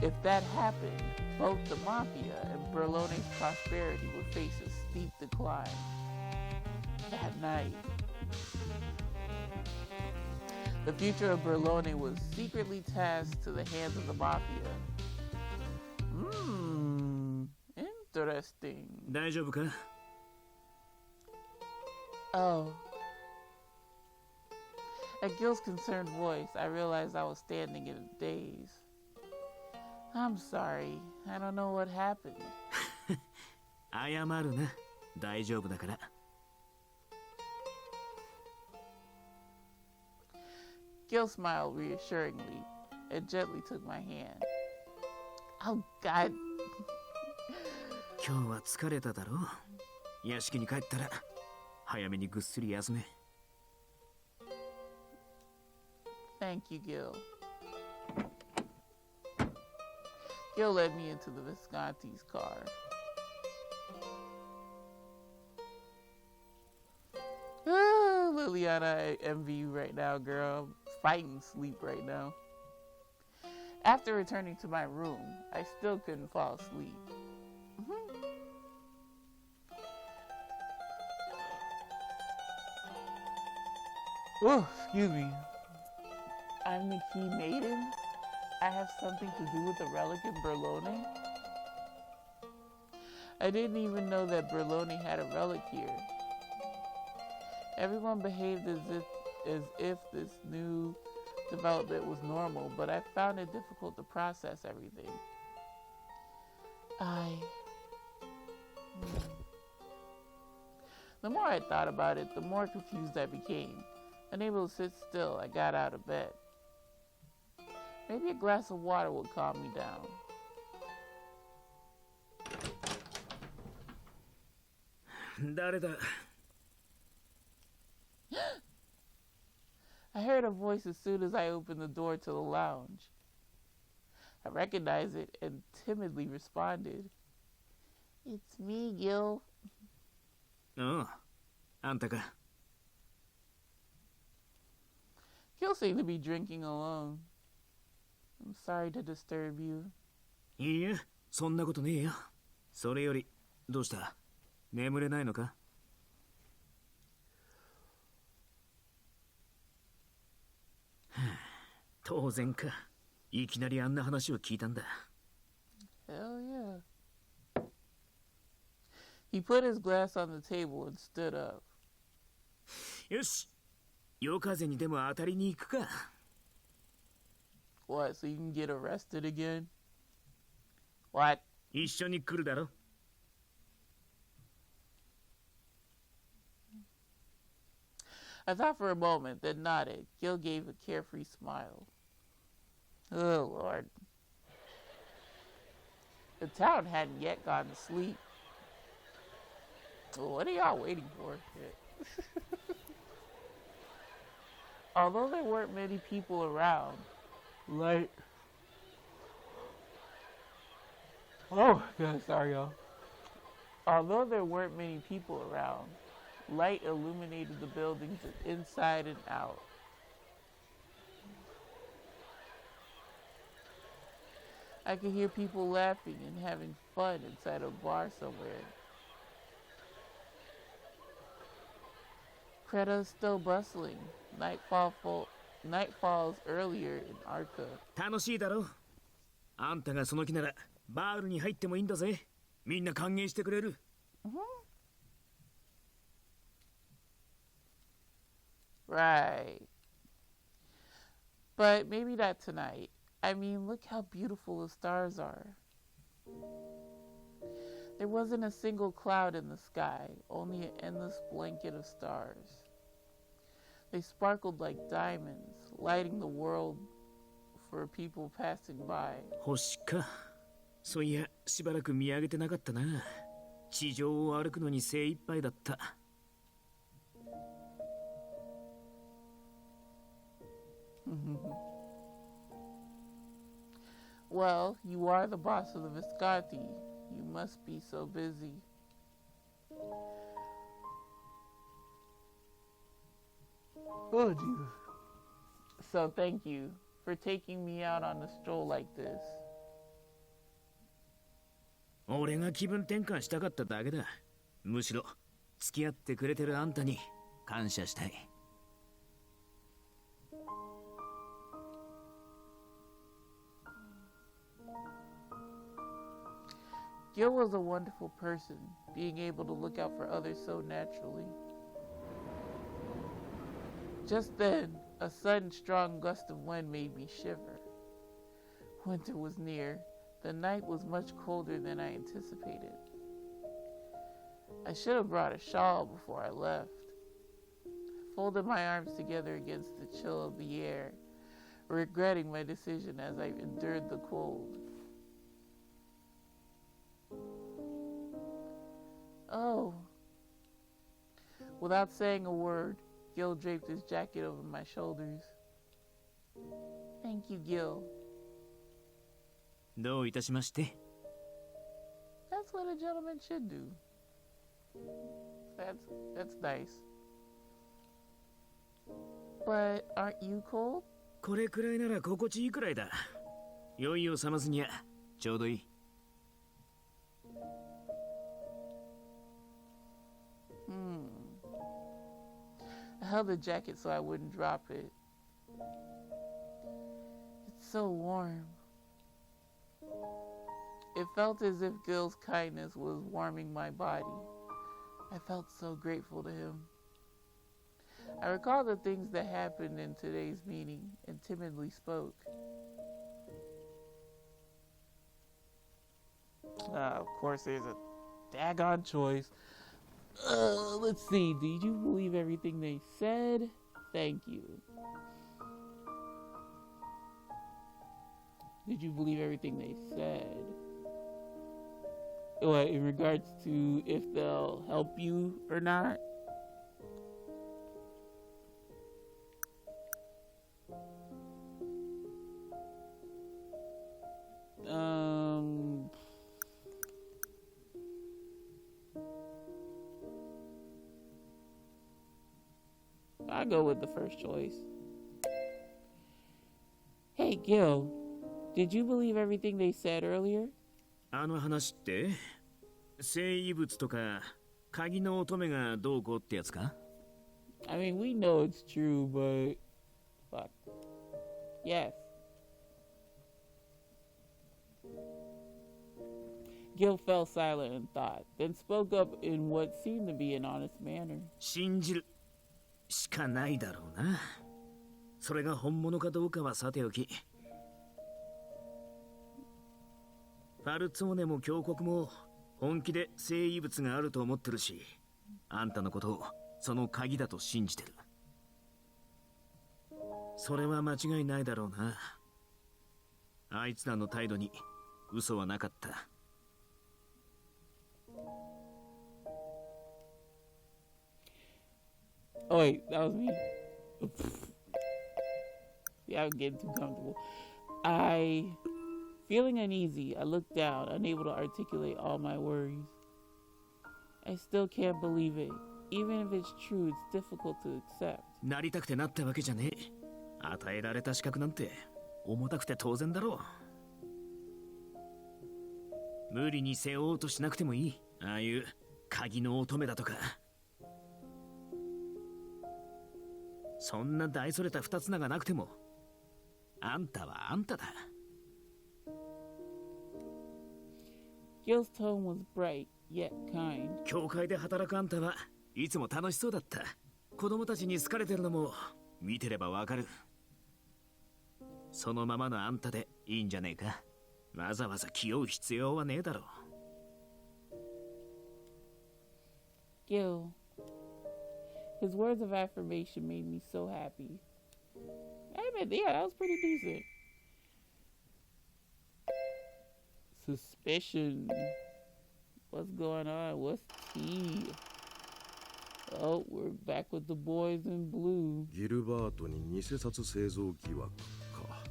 If that happened, both the Mafia and Burlone's prosperity would face a steep decline. That night, the future of Burlone was secretly tasked to the hands of the Mafia. Interesting. 大丈夫か？ Oh. At Gil's concerned voice, I realized I was standing in a daze. I'm sorry. I don't know what happened. 謝るな。大丈夫だから。Gil smiled reassuringly and gently took my hand. Oh, God. 今日は疲れただろう。屋敷に帰ったら早めにぐっすり休め。Thank you, Gil. Gil led me into the Visconti's car. Liliana, I envy you right now, girl. I'm fighting sleep right now. After returning to my room, I still couldn't fall asleep. Whoa, excuse me. I'm the key maiden? I have something to do with the relic in Burlone? I didn't even know that Burlone had a relic here. Everyone behaved as if this new development was normal, but I found it difficult to process everything. The more I thought about it, the more confused I became. Unable to sit still, I got out of bed. Maybe a glass of water would calm me down. I heard a voice as soon as I opened the door to the lounge. I recognized it and timidly responded. It's me, Gil. Oh, あんたか。Gil seemed to be drinking alone. I'm sorry to disturb you. いいや、そんなことねえよ。それより、どうした？眠れないのか？当然か。いきなりあんな話を聞いたんだ。Hell yeah. He put his glass on the table and stood up. よし。夜風にでも当たりに行くか。What, so you can get arrested again? What? 一緒に来るだろ。I thought for a moment, then nodded. Gil gave a carefree smile. Oh, Lord. The town hadn't yet gone to sleep. Well, what are y'all waiting for? Although there weren't many people around, light... Oh, God, sorry, y'all. Although there weren't many people around, light illuminated the buildings inside and out. I could hear people laughing and having fun inside a bar somewhere. Creta is still bustling. Night falls earlier in Arca. 楽しいだろ。あんたがその気ならバールに入ってもいいんだぜ。みんな歓迎してくれる。Right. But maybe not tonight. I mean, look how beautiful the stars are. There wasn't a single cloud in the sky, only an endless blanket of stars. They sparkled like diamonds, lighting the world for people passing by. 星か。そういや、しばらく見上げてなかったな。地上を歩くのに精一杯だった。Well, you are the boss of the Visconti. You must be so busy. Oh, Jesus. So thank you for taking me out on a stroll like this. 俺が気分転換したかっただけだ。むしろ付き合ってくれてるあんたに感謝したい。Gil was a wonderful person, being able to look out for others so naturally. Just then, a sudden strong gust of wind made me shiver. Winter was near. The night was much colder than I anticipated. I should have brought a shawl before I left. I folded my arms together against the chill of the air, regretting my decision as I endured the cold. Oh. Without saying a word, Gil draped his jacket over my shoulders. Thank you, Gil. どういたしまして。That's what a gentleman should do. That's nice. But aren't you cold? これくらいなら心地いいくらいだ。酔いを覚ますにはちょうどいい。I held the jacket so I wouldn't drop it. It's so warm. It felt as if Gil's kindness was warming my body. I felt so grateful to him. I recall the things that happened in today's meeting and timidly spoke. Of course, there's a daggone choice. Let's see. Did you believe everything they said? Thank you. Did you believe everything they said? What, in regards to if they'll help you or not? I'll go with the first choice. Hey, Gil, did you believe everything they said earlier? あの話って生異物とか鍵の乙女がどうこうってやつか？ I mean, we know it's true, but fuck. Yes. Gil fell silent in thought, then spoke up in what seemed to be an honest manner. 信じるしかないだろうな。それが本物かどうかはさておき。ファルツォーネも峡谷も本気で生異物があると思ってるし、あんたのことをその鍵だと信じてる。それは間違いないだろうな。あいつらの態度に嘘はなかった。Oh wait, that was me. Yeah, I'm getting too comfortable. Feeling uneasy, I looked down, unable to articulate all my worries. I still can't believe it. Even if it's true, it's difficult to accept. なりたくてなったわけじゃねえ。与えられた資格なんて重たくて当然だろう。無理に背負おうとしなくてもいい。ああいう鍵の乙女だとか。そんな大それた二つ名がなくても、あんたはあんただ。Gil's tone was bright, yet kind. 教会で働くあんたはいつも楽しそうだった。子供たちに好かれてるのも見てればわかる。そのままのあんたでいいんじゃねえか。わざわざ気負う必要はねえだろう。Gil, his words of affirmation made me so happy. I mean, yeah, that was pretty decent. Suspicion. What's going on? What's tea? Oh, we're back with the boys in blue. ギルバートに偽札製造疑惑か。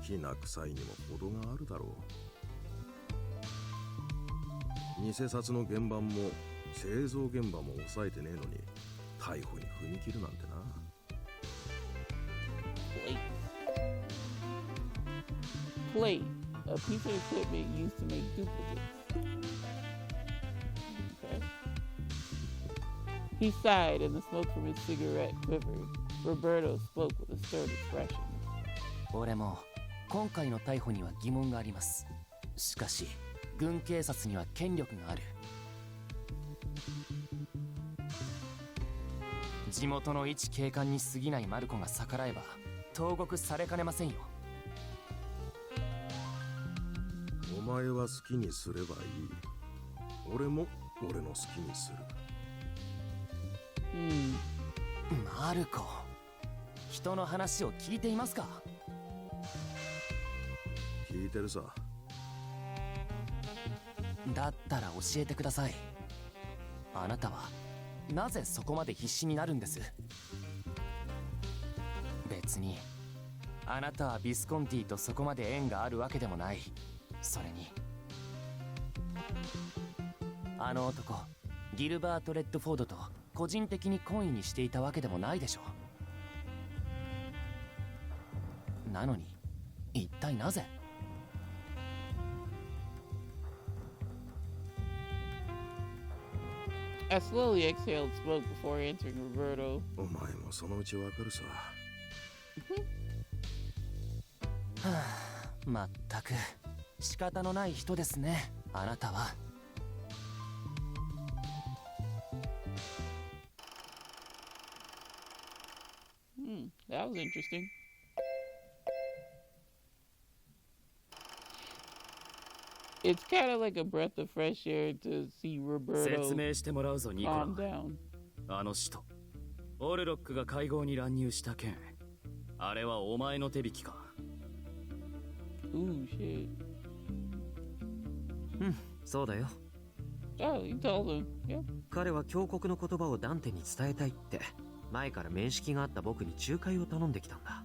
きな臭いにも程があるだろう。偽札の原版も製造現場も抑えてねえのに逮捕に踏み切るなんてな。Plate. A piece of equipment used to make duplicates. Okay. He sighed and the smoke from his cigarette quivered. Roberto spoke with a stern expression. 俺も今回の逮捕には疑問があります。しかし軍警察には権力がある。地元の一警官に過ぎないマルコが逆らえば投獄されかねませんよ。お前は好きにすればいい。俺も俺の好きにする。マルコ、人の話を聞いていますか？聞いてるさ。だったら教えてください。あなたはなぜそこまで必死になるんです？別にあなたはビスコンティとそこまで縁があるわけでもない。それにあの男ギルバート・レッドフォードと個人的に懇意にしていたわけでもないでしょう。なのに一体なぜI slowly exhaled smoke before answering Roberto. お前もそのうちわかるさ。まったく仕方のない人ですね、あなたは。That was interesting. It's kind of like a breath of fresh air to see 説 Roberto 明してもらうぞニコラ calm down. あの使徒オルロックが会合に乱入した件あれはお前の手引きか Ooh, shit. そうだよ。 Oh, he told him. Yeah. 彼は峡谷の言葉をダンテに伝えたいって前から面識があった僕に仲介を頼んできたんだ。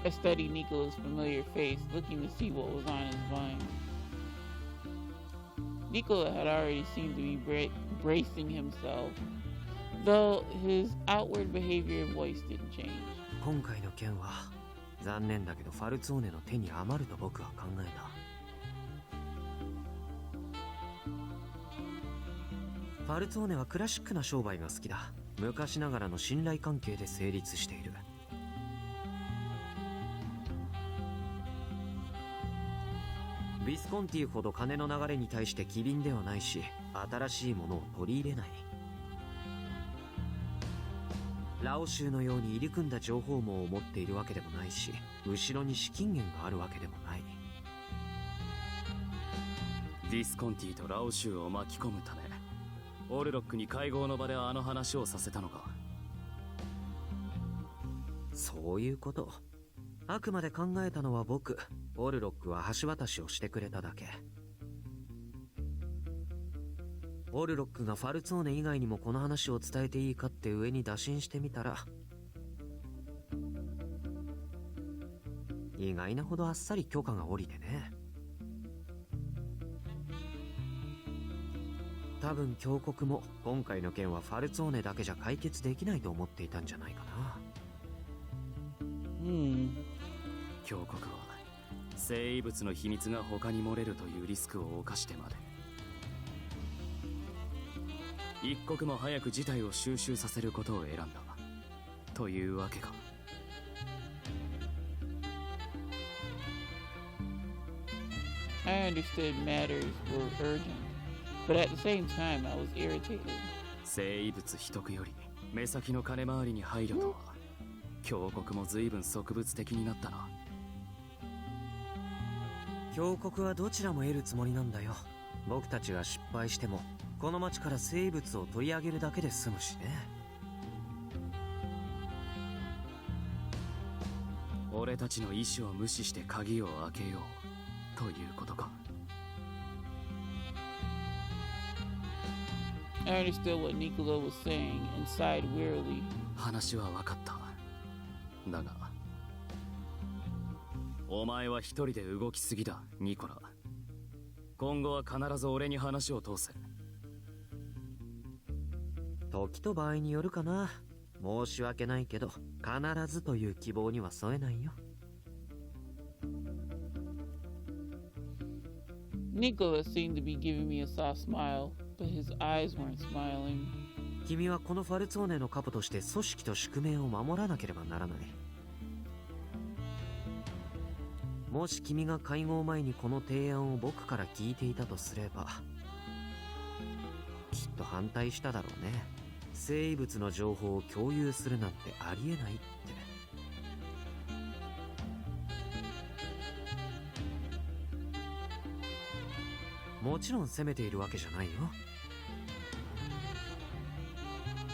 I studied Nicola's familiar face, looking to see what was on his mind. Nicola had already seemed to be bracing himself, though his outward behavior and voice didn't change. 今回の件は残念だけどファルツォーネの手に余ると僕は考えた。ファルツォーネはクラシックな商売が好きだ。昔ながらの信頼関係で成立している。ビスコンティほど金の流れに対して機敏ではないし、新しいものを取り入れない。ラオ州のように入り組んだ情報網を持っているわけでもないし、後ろに資金源があるわけでもない。ディスコンティとラオ州を巻き込むためオルロックに会合の場であの話をさせたのか。そういうこと。あくまで考えたのは僕。オルロックは橋渡しをしてくれただけ。オルロックがファルツォーネ以外にもこの話を伝えていいかって上に打診してみたら、意外なほどあっさり許可が下りてね。多分峡谷も今回の件はファルツォーネだけじゃ解決できないと思っていたんじゃないかな。峡谷は生異物の秘密が他に漏れるというリスクを冒してまで一刻も早く事態を収拾させることを選んだというわけか。I understood matters were urgent, but at the same time I was irritated. 生異物秘匿より目先の金回りに配慮とは峡谷も随分植物的になったな。峡谷はどちらも得るつもりなんだよ。僕たちが失敗してもこの町から生物を取り上げるだけで済むしね。俺たちの意志を無視して鍵を開けようということか。I understood what Nicola was saying and sighed wearily. 話は分かった。だがお前は一人で動きすぎだニコラ。今後は必ず俺に話を通せ。時と場合によるかな。申し訳ないけど必ずという希望には添えないよ。Nicola seemed to be giving me a soft smile, but his eyes weren't smiling. 君はこのファルツォーネのカポとして組織と宿命を守らなければならない。もし君が会合前にこの提案を僕から聞いていたとすれば、きっと反対しただろうね。生異物の情報を共有するなんてありえないって。もちろん責めているわけじゃないよ。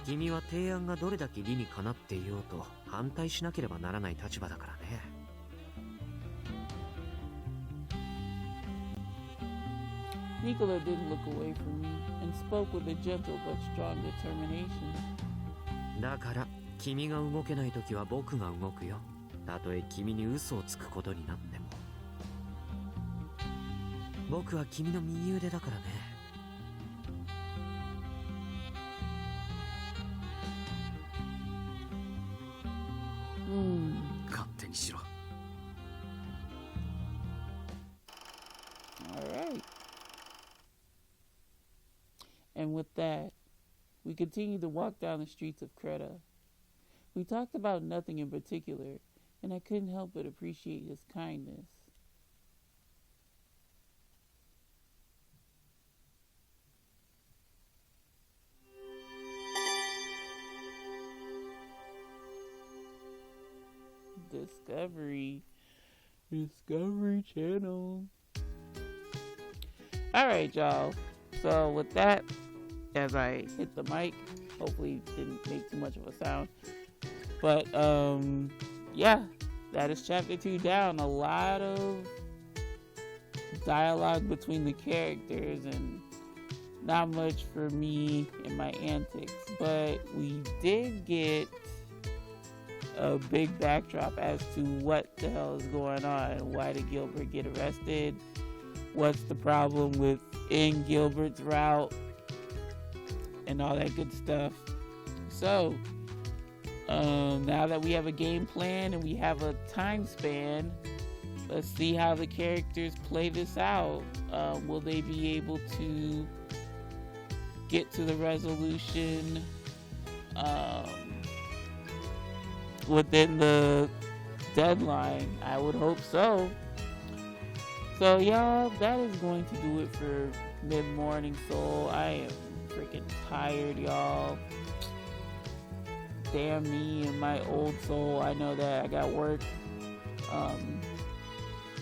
君は提案がどれだけ理にかなっていようと反対しなければならない立場だからね。Nicola didn't look away from me and spoke with a gentle but strong determination. だから君が動けないときは僕が動くよ。たとえ君に嘘をつくことになっても。僕は君の右腕だからね。勝手にしろ。Alright. And with that, we continued to walk down the streets of Creta. We talked about nothing in particular, and I couldn't help but appreciate his kindness. Discovery Channel. Alright, y'all. So with that, as I hit the mic, hopefully it didn't make too much of a sound. But yeah, that is chapter 2 down. A lot of dialogue between the characters and not much for me and my antics. But we did get a big backdrop as to what the hell is going on. Why did Gilbert get arrested? What's the problem within Gilbert's route? And all that good stuff. So, now that we have a game plan and we have a time span, let's see how the characters play this out. Will they be able to get to the resolution within the deadline? I would hope so. So, y'all, that is going to do it for MidMorningSol. I am freaking tired, y'all. Damn me and my old soul. I know that I got work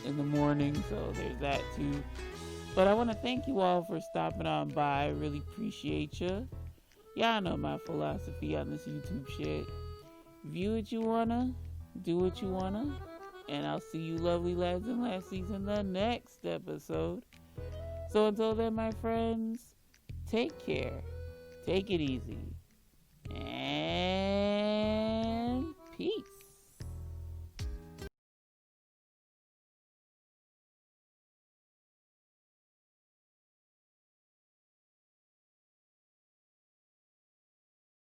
in the morning, so there's that too. But I want to thank you all for stopping on by. I really appreciate you. Y'all know my philosophy on this YouTube shit. View what you wanna, do what you wanna, and I'll see you lovely lads and lassies in the next episode. So until then, my friends, take care, take it easy, and peace.